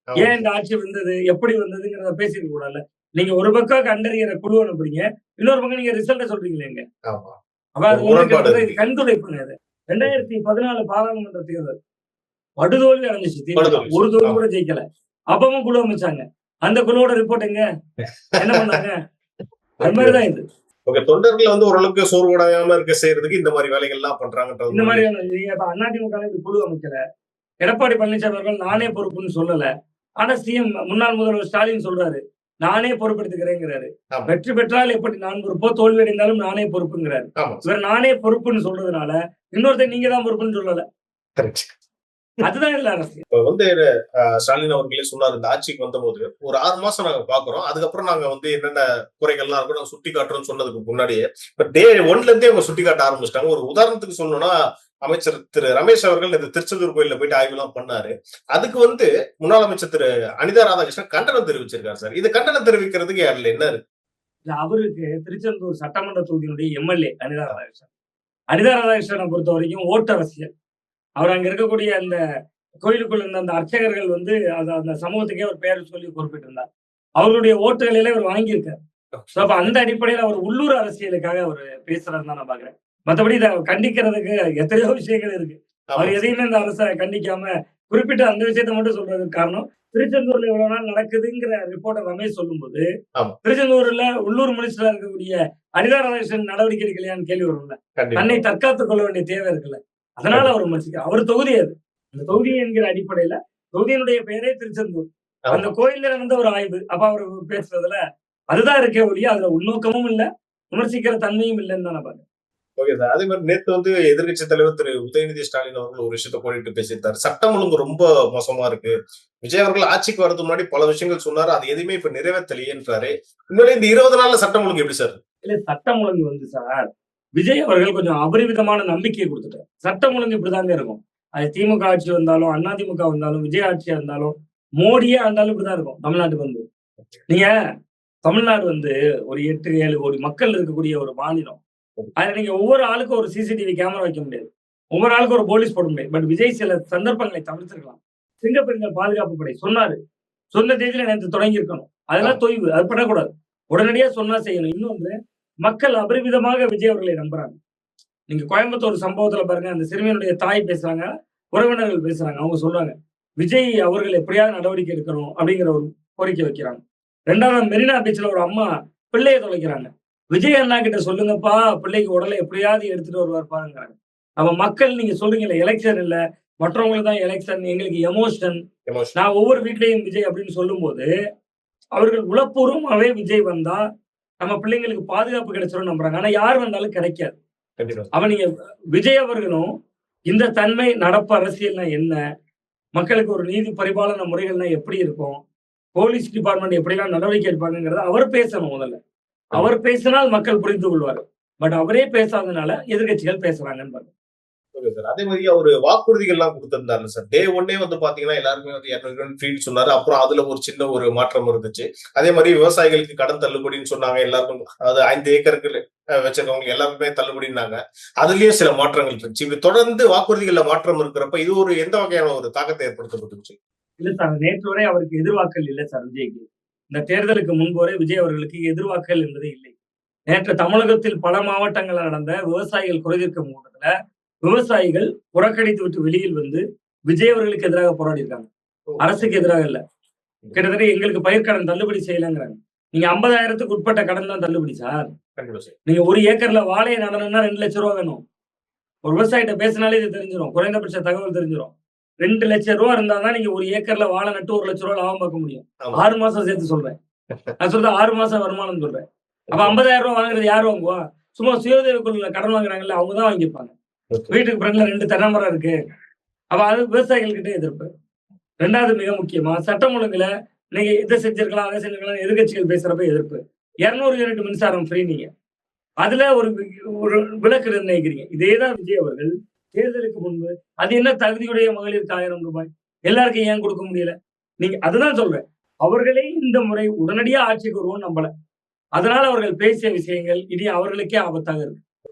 ஏன் இந்த ஆட்சி வந்தது, எப்படி வந்ததுங்கிறத பேசியிருக்க கூடாதுல்ல. நீங்க ஒரு பக்கம் கண்டறிகிற குழு அனுப்புறீங்க, இன்னொரு பக்கம் நீங்க ரிசல்ட்ட சொல்றீங்களேங்க. அப்ப அது உங்களுக்கு கண்துடைப்புங்க. அது 2014 பாராளுமன்ற தேர்தல் படுதோல்வி அடைஞ்சிச்சு. ஒரு தோல்வி கூட ஜெயிக்கல. அப்பவும் குழு அமைச்சாங்க. அந்த குழுவோட ரிப்போர்ட் எங்க என்ன பண்ணாங்க? அது மாதிரிதான் இது. ஓகே, தொண்டர்கள் வந்து ஓரளவுக்கு சோர்வடையாம இருக்க செய்யறதுக்கு இந்த மாதிரி வேலைகள் எல்லாம் பண்றாங்கன்றது. இந்த மாதிரியான அதிமுக குழு அமைக்கல. எடப்பாடி பழனிசாமி அவர்கள் நானே பொறுப்புன்னு சொல்லல. ஆனா சிஎம் முன்னாள் முதல்வர் ஸ்டாலின் சொல்றாரு, நானே பொறுப்பெடுத்துக்கிறேங்கிறாரு. வெற்றி பெற்றால் எப்படி நான் பொறுப்போ, தோல்வி அடைந்தாலும் நானே பொறுப்புங்கிறாரு. இவர் நானே பொறுப்புன்னு சொல்றதுனால இன்னொருத்தர் நீங்க தான் பொறுப்புன்னு சொல்லல. அதுதான் இதுல அரசியல். இப்ப வந்து ஸ்டாலின் அவர்களே சொன்னார், இந்த ஆட்சிக்கு வந்த போது ஒரு 6 மாசம் நாங்க பாக்குறோம், அதுக்கப்புறம் நாங்க வந்து என்னென்ன குறைகள்லாம் இருக்கும் நாங்க சுட்டி காட்டுறோம்னு சொன்னதுக்கு முன்னாடியே இப்ப டே 1ல இருந்தே அவங்க சுட்டி காட்ட ஆரம்பிச்சிட்டாங்க. ஒரு உதாரணத்துக்கு சொல்லணும்னா, அமைச்சர் திரு ரமேஷ் அவர்கள் இந்த திருச்செந்தூர் கோயில்ல போயிட்டு ஆய்வு எல்லாம் பண்ணாரு. அதுக்கு வந்து முன்னாள் அமைச்சர் திரு அனிதா ராதாகிருஷ்ணன் கண்டனம் தெரிவிச்சிருக்காரு சார். இது கண்டனம் தெரிவிக்கிறதுக்கு யாருல என்ன இருக்கு? அவருக்கு திருச்செந்தூர் சட்டமன்ற தொகுதியினுடைய எம்எல்ஏ அனிதா ராதாகிருஷ்ணன். அனிதா ராதாகிருஷ்ணனை பொறுத்த வரைக்கும் ஓட்டு அரசியல். அவர் அங்க இருக்கக்கூடிய அந்த கோயிலுக்குள்ள இருந்த அந்த அர்ச்சகர்கள் வந்து அந்த சமூகத்துக்கே ஒரு பெயர் சொல்லி குறிப்பிட்டு இருந்தார். அவருடைய ஓட்டுகளில இவர் வாங்கியிருக்காரு. அப்ப அந்த அடிப்படையில அவர் உள்ளூர் அரசியலுக்காக அவர் பேசுறாருன்னு தான் நான் பாக்குறேன். மற்றபடி இதை கண்டிக்கிறதுக்கு எத்தனையோ விஷயங்கள் இருக்கு. அவர் எதையுமே இந்த அரசை கண்டிக்காம குறிப்பிட்ட அந்த விஷயத்த மட்டும் சொல்றதுக்கு காரணம், திருச்செந்தூர்ல இவ்வளவு நாள் நடக்குதுங்கிற ரிப்போர்ட்டை ரமேஷ் சொல்லும்போது, திருச்செந்தூர்ல உள்ளூர் மினிஸ்டரா இருக்கக்கூடிய அனிதா ராதாகிருஷ்ணன் நடவடிக்கை எடுக்கலையான்னு கேள்வி வரும்ல. தன்னை தற்காத்துக் கொள்ள வேண்டிய தேவை இருக்குல்ல. அதனால அவர் விமர்சிக்கிறார். அவர் தொகுதி அது. அந்த தொகுதி என்கிற அடிப்படையில தொகுதியினுடைய பெயரே திருச்செந்தூர். அந்த கோயில்ல நடந்த ஒரு ஆய்வு. அப்ப அவர் பேசுறதுல அதுதான் இருக்கே ஒழிய அதுல உள்நோக்கமும் இல்ல, விமர்சிக்கிற தன்மையும் இல்லைன்னு தான் நான் பாக்குறேன். ஓகே சார், அதே மாதிரி நேற்று வந்து எதிர்கட்சி தலைவர் திரு உதயநிதி ஸ்டாலின் அவர்கள் ஒரு விஷயத்த கோடிட்டு பேசியிருந்தாரு. சட்டம் ஒழுங்கு ரொம்ப மோசமா இருக்கு. விஜய் அவர்கள் ஆட்சிக்கு வரதுக்கு முன்னாடி பல விஷயங்கள் சொன்னாரு, அது எதுவுமே இப்ப நிறைவேற்றலையேன்றாரு. உண்மையிலே இந்த 20 நாள்ல சட்டம் ஒழுங்கு எப்படி சார்? இல்ல, சட்டம் ஒழுங்கு வந்து சார் விஜய் அவர்கள் கொஞ்சம் அபரிவிதமான நம்பிக்கையை கொடுத்துட்டார். சட்டம் ஒழுங்கு இப்படிதாங்க இருக்கும். அது திமுக ஆட்சி வந்தாலும், அதிமுக வந்தாலும், விஜய் ஆட்சியா இருந்தாலும், மோடியே இருந்தாலும் இப்படிதான் இருக்கும். தமிழ்நாட்டுக்கு வந்து நீங்க தமிழ்நாடு வந்து ஒரு 8-7 கோடி மக்கள் இருக்கக்கூடிய ஒரு மாநிலம். அதுல நீங்க ஒவ்வொரு ஆளுக்கும் ஒரு சிசிடிவி கேமரா வைக்க முடியாது, ஒவ்வொரு ஆளுக்கும் ஒரு போலீஸ் போட முடியாது. பட் விஜய் சில சந்தர்ப்பங்களை தவிர்த்திருக்கலாம். சிங்கப்பெண்கள் பாதுகாப்பு படை சொன்னாரு, சொன்ன தேதியில நேற்று தொடங்கி இருக்கணும். அதெல்லாம் தொய்வு, அது பண்ணக்கூடாது. உடனடியா சொன்னா செய்யணும். இன்னொன்று, மக்கள் அபரிவிதமாக விஜய் அவர்களை நம்புறாங்க. நீங்க கோயம்புத்தூர் சம்பவத்துல பாருங்க, அந்த சிறுமியினுடைய தாய் பேசுறாங்க, உறவினர்கள் பேசுறாங்க. அவங்க சொல்றாங்க விஜய் அவர்கள் எப்படியாவது நடவடிக்கை எடுக்கணும் அப்படிங்கிற ஒரு கோரிக்கை வைக்கிறாங்க. 2வது மெரினா பீச்ல ஒரு அம்மா பிள்ளையை தொலைக்கிறாங்க. விஜய் அண்ணா கிட்ட சொல்லுங்கப்பா, பிள்ளைக்கு உடலை எப்படியாவது எடுத்துட்டு வருவார் பாருங்கிறாங்க. அப்ப மக்கள் நீங்க சொல்றீங்கல்ல, எலெக்ஷன் இல்ல மற்றவங்களுக்கு தான் எலெக்ஷன், எங்களுக்கு எமோஷன், நான் ஒவ்வொரு வீட்லயும் விஜய் அப்படின்னு சொல்லும் போது அவர்கள் உளப்பூர்வமாவே விஜய் வந்தா நம்ம பிள்ளைங்களுக்கு பாதுகாப்பு கிடைச்சிடும் நம்புறாங்க. ஆனா யார் வந்தாலும் கிடைக்காது. அவன் நீங்க விஜய் அவர்களும் இந்த தன்மை நடப்பு அரசியல்னா என்ன, மக்களுக்கு ஒரு நீதி பரிபாலன முறைகள்னா எப்படி இருக்கும், போலீஸ் டிபார்ட்மெண்ட் எப்படிலாம் நடவடிக்கை எடுப்பாங்கிறத அவர் பேசணும். முதல்ல அவர் பேசினால் மக்கள் புரிந்து கொள்வார். பட் அவரே பேசாதனால எதிர்கட்சிகள் பேசுறாங்கன்னு. அதே மாதிரி அவரு வாக்குறுதிகள் எல்லாம் கொடுத்திருந்தாரு சார். டே 1 வந்து பாத்தீங்கன்னா எல்லாருமே வந்து 200 ஃப்ரீ சொன்னாரு. அப்புறம் அதுல ஒரு சின்ன ஒரு மாற்றம் இருந்துச்சு. அதே மாதிரி விவசாயிகளுக்கு கடன் தள்ளுபடின்னு சொன்னாங்க. எல்லாருக்கும், அதாவது 5 ஏக்கருக்கு வச்சிருக்கவங்க எல்லாருமே தள்ளுபடினாங்க. அதுலயும் சில மாற்றங்கள் இருந்துச்சு. இப்படி தொடர்ந்து வாக்குறுதிகள்ல மாற்றம் இருக்கிறப்ப இது ஒரு எந்த வகையான ஒரு தாக்கத்தை ஏற்படுத்தப்பட்டுச்சு? இல்ல சார், நேற்று வரை அவருக்கு எதிர்வாக்கல் இல்லை சார் விஜய்க்கு. இந்த தேர்தலுக்கு முன்பு வரை விஜய் அவர்களுக்கு எதிர்வாக்கல் என்பதே இல்லை. நேற்று தமிழகத்தில் பல மாவட்டங்கள்ல நடந்த விவசாயிகள் குறைதீர்க்கும் கூட்டத்துல விவசாயிகள் புறக்கணித்து விட்டு வெளியில் வந்து விஜய் அவர்களுக்கு எதிராக போராடி இருக்காங்க. அரசுக்கு எதிராக இல்ல. கிட்டத்தட்ட எங்களுக்கு பயிர்க்கடன் தள்ளுபடி செய்யலங்கிறாங்க. நீங்க 50,000க்கு உட்பட்ட கடன் தான் தள்ளுபடி சார். கண்டிப்பா சார். நீங்க ஒரு ஏக்கர்ல வாழையை நடணும்னா 2 லட்சம் ரூபா வேணும். ஒரு விவசாயிட்ட பேசினாலே இது தெரிஞ்சிரும். குறைந்தபட்ச தகவல் தெரிஞ்சிரும். 2 லட்சம் ரூபா இருந்தா தான் நீங்க ஒரு ஏக்கர்ல வாழை நட்டு 1 லட்சம் ரூபா லாபம் பார்க்க முடியும். ஆமா. 6 மாசம் சேர்த்து சொல்றேன். நான் சொல்றது 6 மாசம் வருமானம் சொல்றேன். அப்ப 50,000 ரூபா வாங்குறது யார் வாங்குவா? சும்மா சுயோதவி குழுல கடன் வாங்குறாங்கல்ல, அவங்க தான் வாங்கிப்பாங்க. ஓகே. வீட்டுக்கு ஃப்ரண்ட்ல 2 தென்னை மரம் இருக்கு. அப்ப அது விவசாயிகள் கிட்ட எதிர்ப்பு. 2வது மிக முக்கியமா சட்டம் ஒழுங்குல நீங்க இதை செஞ்சிருக்கலாம், அதை செஞ்சிருக்கலாம் எதிர்க்கட்சிகள் பேசுறப்ப எதிர்ப்பு. 200 யூனிட் மின்சாரம் ஃப்ரீ நீங்க. அதுல ஒரு விலக்கு நிர்ணயிக்கிறீங்க. இதேதான் விஜய் அவர்கள் தேர்தலுக்கு முன்பு அது என்ன தகுதியுடைய மகளிருக்கு 1000 ரூபாய் எல்லாருக்கும் ஏன் கொடுக்க முடியல? நீங்க அதுதான் சொல்றேன். அவர்களே இந்த முறை உடனடியா ஆட்சிக்கு வருவோம் நம்பல. அதனால அவர்கள் பேசிய விஷயங்கள் இனி அவர்களுக்கே ஆபத்தாக இருக்கு.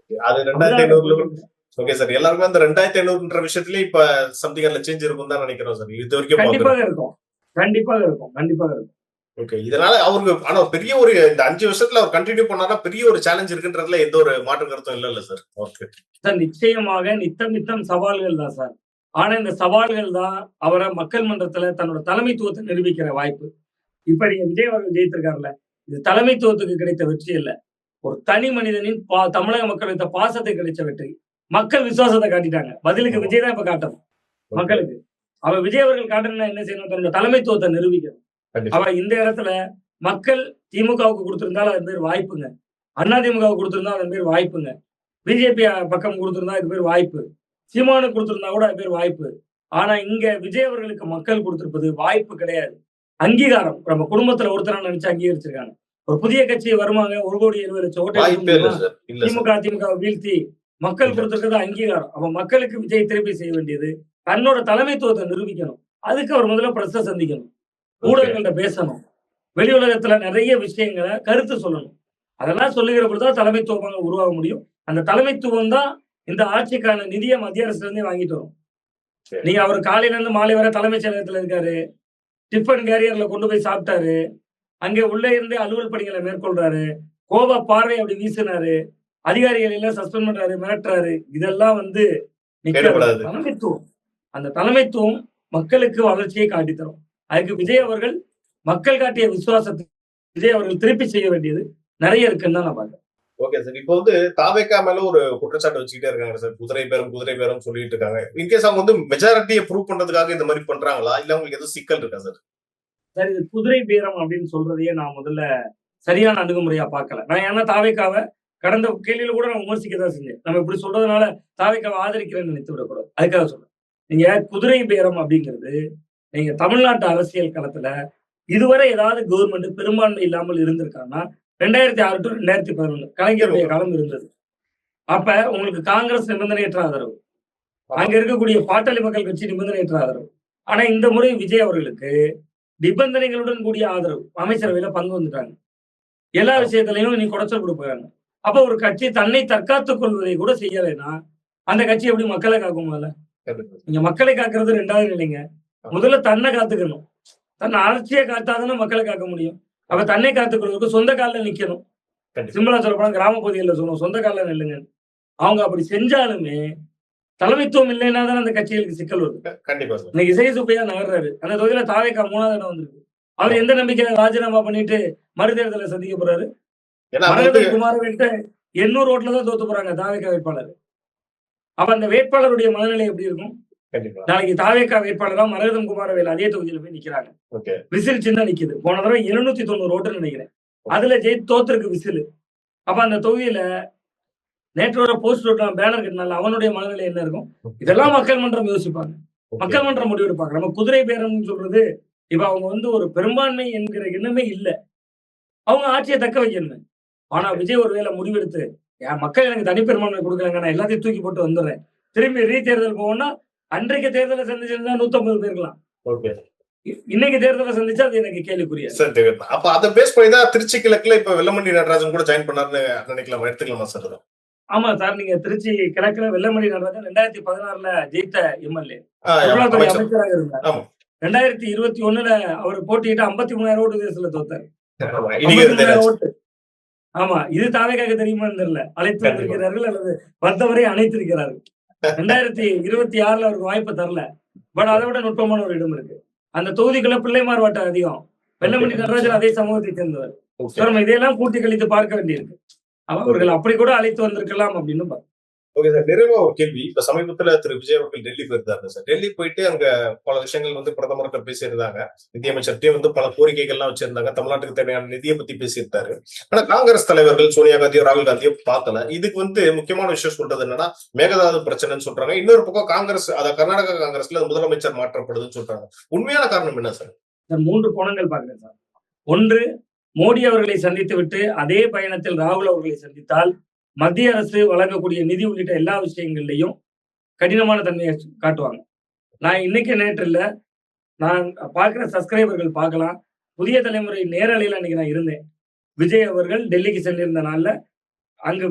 அது 2500 ஓகே சார். எல்லாருமே அந்த 2500ன்ற விஷயத்திலே இப்ப சம்திங் அதுல சேஞ்ச் இருக்கும் தான் நினைக்கிறோம் சார். இது வரைக்கும் கண்டிப்பாக இருக்கும். கண்டிப்பாக இருக்கும். கண்டிப்பாக இருக்கும். ஓகே. இதனால அவருக்கு ஆனா பெரிய ஒரு இந்த 5 வருஷத்துல அவர் கண்டினியூ பண்ணாரா பெரிய ஒரு சேலஞ்ச் இருக்குன்றதுல எந்த ஒரு மாற்று கருத்தும் இல்ல சார். ஓகே. சார் நிச்சயமாக நித்தம் சவால்கள் தான் சார். ஆனா இந்த சவால்கள் தான் அவரை மக்கள் மன்றத்துல தன்னோட தலைமைத்துவத்தை நிரூபிக்கிற வாய்ப்பு. இப்ப நீங்க விஜய் அவர்கள் ஜெயித்திருக்காருல்ல, இது தலைமைத்துவத்துக்கு கிடைத்த வெற்றி இல்ல. ஒரு தனி மனிதனின் தமிழக மக்கள் வைத்த பாசத்தை கிடைச்ச வெற்றி. மக்கள் விசுவாசத்தை காட்டிட்டாங்க. பதிலுக்கு விஜய் தான் இப்ப காட்டணும் மக்களுக்கு. அவ விஜய் அவர்கள் காட்டணும்னா என்ன செய்யணும்? தன்னோட தலைமைத்துவத்தை நிரூபிக்கணும். அவ இந்த இடத்துல மக்கள் திமுகவுக்கு கொடுத்திருந்தாலும் அதன் பேர் வாய்ப்புங்க. அதிமுகவுக்கு கொடுத்திருந்தா அதன் பேர் வாய்ப்புங்க. பிஜேபி பக்கம் கொடுத்திருந்தா இது பேர் வாய்ப்பு. சீமானுக்கு கொடுத்திருந்தா கூட அது பேர் வாய்ப்பு. ஆனா இங்க விஜய் அவர்களுக்கு மக்கள் கொடுத்திருப்பது வாய்ப்பு கிடையாது. அங்கீகாரம். நம்ம குடும்பத்துல ஒருத்தர நினைச்சு அங்கீகரிச்சிருக்காங்க. ஒரு புதிய கட்சி வருவாங்க 1,70,00,000 ஓட்டு திமுக வீழ்த்தி மக்கள் கொடுத்திருக்கிறது அங்கீகாரம். அப்ப மக்களுக்கு விஜய் திருப்பி செய்ய வேண்டியது தன்னோட தலைமைத்துவத்தை நிரூபிக்கணும். அதுக்கு அவர் முதல்ல பிரச்சனை சந்திக்கணும். ஊடகங்கள்ட்ட பேசணும். வெளி உலகத்துல நிறைய விஷயங்களை கருத்து சொல்லணும். அதெல்லாம் சொல்லுகிற பொழுதுதான் தலைமைத்துவமாக உருவாக முடியும். அந்த தலைமைத்துவம் தான் இந்த ஆட்சிக்கான நிதியை மத்திய அரசுல இருந்தே வாங்கிட்டு வரும். நீங்க அவர் காலையில இருந்து மாலை வரை தலைமைச் செயலகத்துல இருக்காரு. டிஃபன் கேரியர்ல கொண்டு போய் சாப்பிட்டாரு. அங்கே உள்ளே இருந்தே அலுவல் பணிகளை மேற்கொள்றாரு. கோப பார்வை அப்படி வீசினாரு. அதிகாரிகள் எல்லாம் சஸ்பெண்ட் பண்றாரு, மிரட்டுறாரு. இதெல்லாம் தலைமைத்துவம். அந்த தலைமைத்துவம் மக்களுக்கு வளர்ச்சியை காட்டி தரும். அதுக்கு விஜய் அவர்கள் மக்கள் காட்டிய விசுவாசத்தை விஜய் அவர்கள் திருப்பி செய்ய வேண்டியது நிறைய இருக்குன்னு தான் நான் பாக்குறேன். Okay sir. இப்போ தாவேகா மேல ஒரு குற்றச்சாட்டு வச்சுக்கிட்டே இருக்காங்க சார். குதிரை பேரம் சொல்லிட்டு இருக்காங்க. இன்கேஸ் அவங்க மெஜாரிட்டியை ப்ரூவ் பண்றதுக்காக இந்த மாதிரி பண்றாங்களா இல்ல உங்களுக்கு எதுவும் சிக்கல் இருக்கா சார்? சார் இது குதிரை பேரம் அப்படின்னு சொல்றதையே நான் முதல்ல சரியான அணுகுமுறையா பார்க்கல. நான் ஏன்னா தாவேகாவை கடந்த கேள்வியில கூட நான் விமர்சிக்கதான் செஞ்சேன். நம்ம இப்படி சொல்றதுனால தாவேகாவை ஆதரிக்கிறேன்னு நினைத்து விடக்கூடாது. அதுக்காக சொல்றேன். நீங்க குதிரை பேரம் அப்படிங்கிறது நீங்க தமிழ்நாட்டு அரசியல் களத்துல இதுவரை ஏதாவது கவர்மெண்ட் பெரும்பான்மை இல்லாமல் இருந்திருக்காங்கன்னா 2006 to 2011 கலைஞருடைய காலம் இருந்தது. அப்ப உங்களுக்கு காங்கிரஸ் நிபந்தனையற்ற ஆதரவு, அங்க இருக்கக்கூடிய பாட்டாளி மக்கள் கட்சி நிபந்தனையற்ற ஆதரவு. ஆனா இந்த முறை விஜய் அவர்களுக்கு நிபந்தனைகளுடன் கூடிய ஆதரவு. அமைச்சரவையில பங்கு வந்துட்டாங்க. எல்லா விஷயத்திலையும் நீ குடைச்சல் கொடுப்பாங்க. அப்ப ஒரு கட்சி தன்னை தற்காத்துக் கொள்வதை கூட செய்யலைன்னா அந்த கட்சி எப்படி மக்களை காக்கும்ல? நீங்க மக்களை காக்குறது 2வது நிலைங்க. முதல்ல தன்னை காத்துக்கணும். தன் ஆட்சியை காத்தாதானே மக்களை காக்க முடியும். அப்ப தன்னை காத்துக்கொள்வதற்கு சொந்த காலில் நிக்கணும். சிம்பிளா சொல்ல போனா கிராம பகுதிகளில் சொல்லுவோம் சொந்த காலில் நில்லுங்க. அவங்க அப்படி செஞ்சாலுமே தலைமைத்துவம் இல்லைன்னா தானே அந்த கட்சிகளுக்கு சிக்கல் வருது. இன்னைக்கு இசை சுப்பையா நகர்றாரு. அந்த தொகுதியில தாவேகா 3வது இடம் வந்திருக்கு. அவர் எந்த நம்பிக்கையில ராஜினாமா பண்ணிட்டு மறுதேர்தலை சந்திக்க போறாரு? குமாரவேல்ட்ட 800 ஓட்டுல தான் தோத்து போறாங்க தாவேகா வேட்பாளர். அப்ப அந்த வேட்பாளருடைய மனநிலை எப்படி இருக்கும்? நாளைக்கு தாவேகா வேட்பாளரா மரகதம் குமாரவேல் அதே தொகுதியில போய் நிக்கிறாங்க. விசில் சின்ன நிக்குது. போன தடவை 790 ஓட்டுன்னு நினைக்கிறேன். அதுல தோத்துருக்கு விசில். அப்ப அந்த தொகுதியில நேற்றோட போஸ்ட் ஓட்டலாம் பேனர் கட்டினால அவனுடைய மனநிலை என்ன இருக்கும்? இதெல்லாம் மக்கள் மன்றம் யோசிப்பாங்க. மக்கள் மன்றம் முடிவெடுப்பாங்க. நம்ம குதிரை பேரம்னு சொல்றது இப்ப அவங்க ஒரு பெரும்பான்மை என்கிற எண்ணமே இல்ல. அவங்க ஆட்சியை தக்க வைக்கணும். ஆனா விஜய் ஒருவேளை முடிவெடுத்து மக்கள் எனக்கு தனிப்பெரும்பான்மை கொடுக்கலங்க, நான் எல்லாத்தையும் தூக்கி போட்டு வந்துடுறேன், திரும்பி ரீதேர்தல் போவோம்னா அன்றைக்கு தேர்தலை சந்திச்சிருந்தா 150 பேருக்கலாம். இன்னைக்கு தேர்தலை சந்திச்சா அது எனக்கு கேள்விக்குரிய. அப்ப அதை பேஸ் பண்ணி தான் திருச்சி கிழக்குல இப்ப வெல்லமண்டி நடராஜன் கூட ஜாயின் பண்ணாருன்னு நினைக்கலாமா, எடுத்துக்கலாமா சார்? ஆமா சார். நீங்க திருச்சி கிழக்குல வெல்லமண்டி நடராஜன் 2016 ஜெயித்த எம்எல்ஏ அமைச்சராக இருந்தார். 2021 அவர் போட்டியிட்டு 53,000 ஓட்டு தேசத்துல தோத்தாரு. 53,000 ஓட்டு. ஆமா, இது தாவேகாக்கு தெரியுமான்னு தெரியல. அழைத்து வந்திருக்கிறார்கள் அல்லது வந்தவரை அணைத்திருக்கிறார்கள். 2026 அவருக்கு வாய்ப்பு தரல. பட் அதை விட நுட்பமான ஒரு இடம் இருக்கு. அந்த தொகுதிக்குள்ள பிள்ளைமார் வாட்டம் அதிகம். வெல்லமண்டி நடராஜன் அதே சமூகத்தை சேர்ந்தவர். நம்ம இதையெல்லாம் கூட்டி கழித்து பார்க்க வேண்டியிருக்கு. அவர்கள் அப்படி கூட அழைத்து வந்திருக்கலாம் அப்படின்னு பாருங்க. Okay sir. நிறைவா ஒரு கேள்வி. இப்ப சமீபத்துல திரு விஜய் அவர்கள் டெல்லி போயிருந்தாரு சார். டெல்லி போயிட்டு அங்க பல விஷயங்கள் வந்து பிரதமர்கிட்ட பேசியிருந்தாங்க. நிதியமைச்சர்கிட்டயும் வந்து பல கோரிக்கைகள்லாம் வச்சிருந்தாங்க. தமிழ்நாட்டுக்கு தேவையான நிதியை பத்தி பேசியிருந்தாரு. ஆனா காங்கிரஸ் தலைவர்கள் சோனியா காந்தியோ ராகுல் காந்தியோ பார்க்கல. இதுக்கு வந்து முக்கியமான விஷயம் சொல்றது என்னன்னா மேகதாது பிரச்சனைன்னு சொல்றாங்க. இன்னொரு பக்கம் காங்கிரஸ் கர்நாடகா காங்கிரஸ்ல முதலமைச்சர் மாற்றப்படுதுன்னு சொல்றாங்க. உண்மையான காரணம் என்ன சார்? சார் 3 கோணங்கள் பார்க்கிறேன் சார். ஒன்று, மோடி அவர்களை சந்தித்து விட்டு அதே பயணத்தில் ராகுல் அவர்களை சந்தித்தால் மத்திய அரசு வழங்கக்கூடிய நிதி உள்ளிட்ட எல்லா விஷயங்கள்லையும் கடினமான தன்மையை காட்டுவாங்க. நான் இன்னைக்கு நேற்று இல்ல, நான் பார்க்கிற சப்ஸ்கிரைபர்கள் பார்க்கலாம். புதிய தலைமுறை நேரலையில அன்னைக்கு நான் இருந்தேன். விஜய் அவர்கள் டெல்லிக்கு சென்றிருந்த நாள்ல அங்கு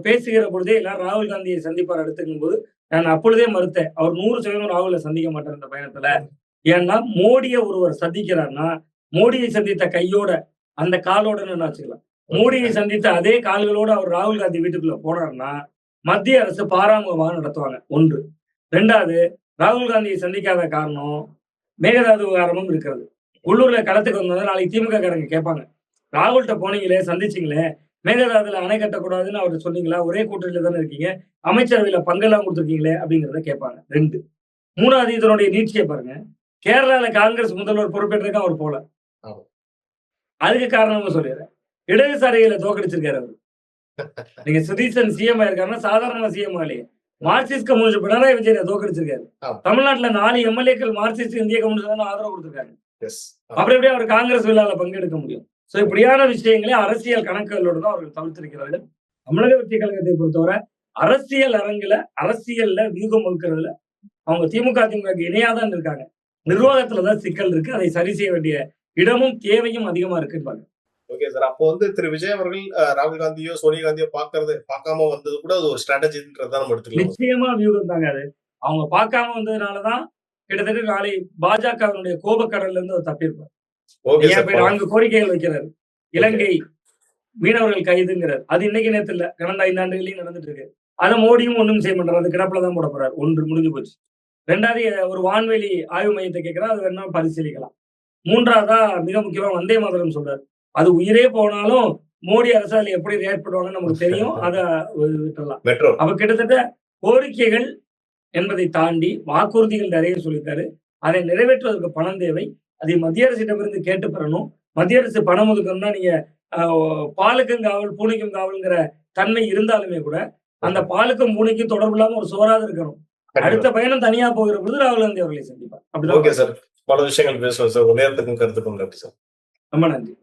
பேசுகிற பொழுதே எல்லாரும் ராகுல் காந்தியை சந்திப்பார் அடுத்துக்கும் போது நான் அப்பொழுதே மறுத்தேன். அவர் 100% ராகுலை சந்திக்க மாட்டார் இந்த பயணத்துல. ஏன்னா மோடியை ஒருவர் சந்திக்கிறார்னா மோடியை சந்தித்த கையோட அந்த காலோட நான் வச்சுக்கலாம். மோடியை சந்தித்த அதே கால்களோடு அவர் ராகுல் காந்தி வீட்டுக்குள்ள போனார்னா மத்திய அரசு பாராமுகமாக நடத்துவாங்க. ஒன்று. 2வது, ராகுல் காந்தியை சந்திக்காத காரணம் மேகதாது விவகாரமும் இருக்கிறது. உள்ளூர்ல களத்துக்கு வந்தது நாளைக்கு திமுக காரங்க கேட்பாங்க, ராகுல்கிட்ட போனீங்களே சந்திச்சிங்களே, மேகதாதுல அணை கட்டக்கூடாதுன்னு அவர் சொன்னீங்களா, ஒரே கூட்டணியில தானே இருக்கீங்க, அமைச்சரவையில பங்கெல்லாம் கொடுத்துருக்கீங்களே அப்படிங்கிறத கேட்பாங்க. 2. 3வது, இதனுடைய நீட்சியை பாருங்க. கேரளால காங்கிரஸ் முதல்வர் பொறுப்பேற்றதுக்கு அவர் போல. அதுக்கு காரணமா சொல்லிடுறேன். இடதுசாரிகளை தோக்கடிச்சிருக்காரு அவரு. நீங்க சுதீசன் சிஎம் ஆயிருக்காருன்னா சாதாரண சிஎம் ஆலையே மார்க்சிஸ்ட் கம்யூனிஸ்ட் பினராயி விஜயனை தோக்கடிச்சிருக்காரு. தமிழ்நாட்டுல 4 எம்எல்ஏக்கள் மார்க்சிஸ்ட் இந்திய கம்யூனிஸ்ட் ஆதரவு கொடுத்திருக்காங்க. அப்புறம் எப்படி அவர் காங்கிரஸ் விழால பங்கெடுக்க முடியும்? சோ இப்படியான விஷயங்களே அரசியல் கணக்குகளோடு தான் அவர்கள் தவிர்த்திருக்கிறார்கள். தமிழக வெற்றி கழகத்தை பொறுத்தவரை அரசியல் அரசியல்ல வியூகம் வகுக்கிறதுல அவங்க திமுக இணையாதான் இருக்காங்க. நிர்வாகத்துலதான் சிக்கல் இருக்கு. அதை சரி செய்ய வேண்டிய இடமும் தேவையும் அதிகமா இருக்குன்னு. Okay sir. அப்போ வந்து திரு விஜய் அவர்கள் ராகுல் காந்தியோ சோனியா காந்தியோ பார்க்காம வந்தது கூட அது ஒரு ஸ்ட்ராட்டஜின்றதான் நம்ம எடுத்துக்கலாம். நிச்சயமா வியூகம் தாங்க அது. அவங்க பார்க்காம வந்ததுனாலதான் கிட்டத்தட்ட நாளை பாஜகவினுடைய கோபக்கடல்ல இருந்து அவர் தப்பியிருப்பார். 4 கோரிக்கைகள் வைக்கிறாரு. இலங்கை மீனவர்கள் கைதுங்கிறார். அது இன்னைக்கு நேரத்துல இல்ல, கடந்த 5 ஆண்டுகளையும் நடந்துட்டு இருக்கு. அதை மோடியும் ஒண்ணும் செய்ய மாட்டார். அது கிடப்புலதான் போட போறாரு. 1 முடிஞ்சு போச்சு. 2வது, ஒரு வான்வெளி ஆய்வு மையத்தை கேட்கிறார். அது வேணா பரிசீலிக்கலாம். 3வதா மிக முக்கியமா வந்தே மாதரம் சொல்றாரு. அது உயிரே போனாலும் மோடி அரசு அதுல எப்படி ரியாக்ட் பண்ணுவாங்கன்னு நமக்கு தெரியும். அதை விட்டுறலாம். அப்ப கிட்டத்தட்ட கோரிக்கைகள் என்பதை தாண்டி வாக்குறுதிகள் நிறைய சொல்லிட்டாரு. அதை நிறைவேற்றுவதற்கு பணம் தேவை. அதை மத்திய அரசிடமிருந்து கேட்டு பெறணும். மத்திய அரசு பணம் ஒதுக்கணும்னா நீங்க பாலுக்கும் காவல் பூனைக்கும் காவல்ங்கிற தன்மை இருந்தாலுமே கூட அந்த பாலுக்கும் பூனைக்கும் தொடர்பு இல்லாம ஒரு சோறாவது இருக்கணும். அடுத்த பயணம் தனியா போகிற பொழுது ராகுல் காந்தி அவர்களை சந்திப்பார். அப்படிதான். Okay sir. பல விஷயங்கள் பேசுவோம் சார். நேரத்துக்கும் கருத்துக்கும் நன்றி சார். ரொம்ப நன்றி.